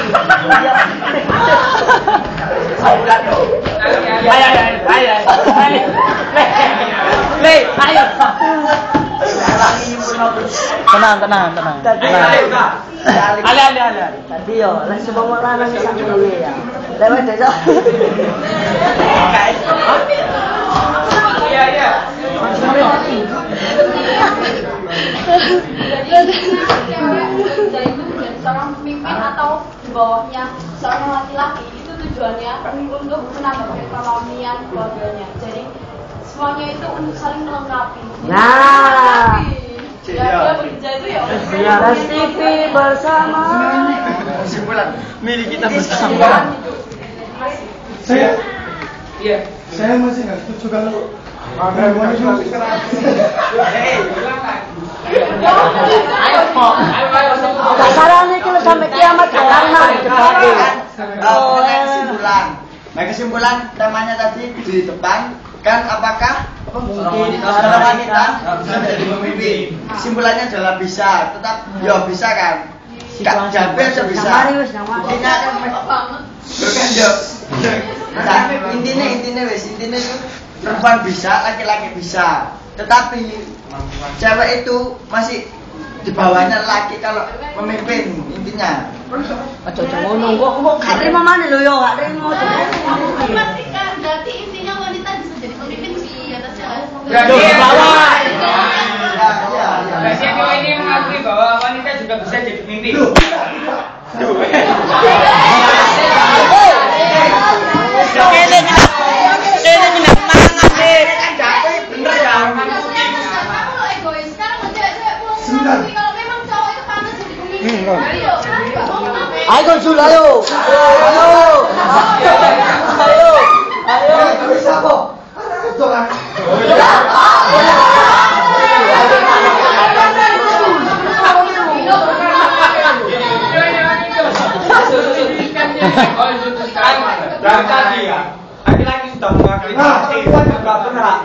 Tenang. Ali. Tadi yo, lek semua lanang iki sak ngene ya. Lek wis desa. Iya. Jadi itu menjadi seorang pemimpin atau di bawahnya seorang laki-laki, itu tujuannya untuk menambah perekonomian keluarganya. Jadi semuanya itu untuk saling melengkapi. Nah. Dia bekerja itu ya. Trans TV bersama. Kesimpulan milik kita bersama. Saya masih nggak setuju kalau ada wanita sekarang. Sasaran iki wis sampai kiamat lama dibagi. Kesimpulan temanya tadi di depan kan, apakah mungkin seorang wanita bisa menjadi pemimpin? Kesimpulannya adalah bisa, tetap ya bisa kan? Kak Jabir bisa. Intinya kan intinya itu perempuan bisa, laki-laki bisa. Tetapi cewek itu masih di bawahnya laki kalau memimpin intinya. Aja ngono kok gak terima maneh lho yo, gak terima. Berarti intinya wanita bisa jadi pemimpin meski di atas cewek. Berarti ini mengakui bahwa wanita juga bisa jadi pemimpin. Ayo Jul, ayo. Dan tadi ya, laki-laki sudah mengakui pasti nggak berat.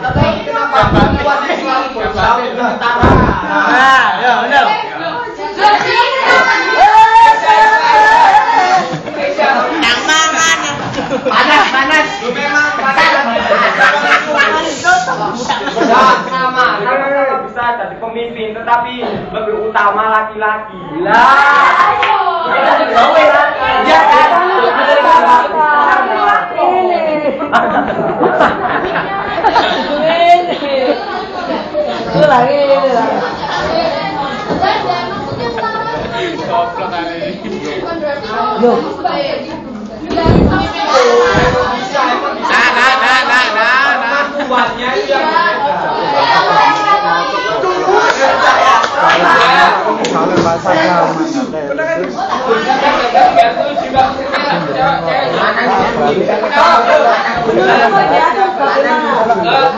Kenapa perempuan selalu berusaha untuk setara? Ya benar. Panas. Memang sama. Sama bisa jadi pemimpin, tetapi lebih utama laki-laki.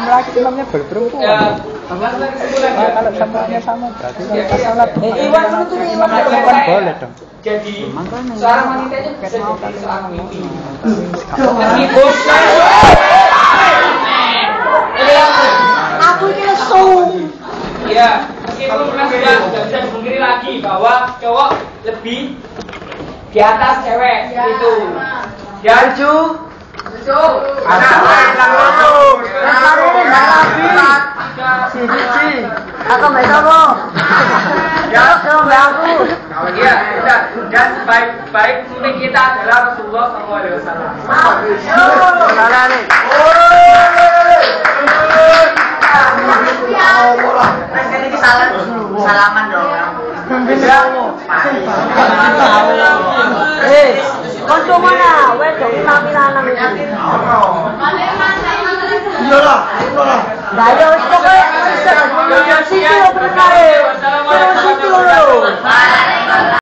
Maksimumnya berperempuan. Kalau sampelnya sama berarti kalau salah perempuan boleh dong. Jadi seorang wanita itu bisa jadi seorang pemimpin. Aku ini Ya, meskipun kan sudah bisa dipungkiri lagi bahwa cowok lebih di atas cewek itu. Ya, Aku mau tahu. Ya, sama aku. Iya, sudah. Dan baik pemimpin kita adalah Rasulullah SAW. Presiden ini salaman dong. Konco mana? Wedok nami lanang iki. Iyalah. Lah yo pokoke sisi opo kae.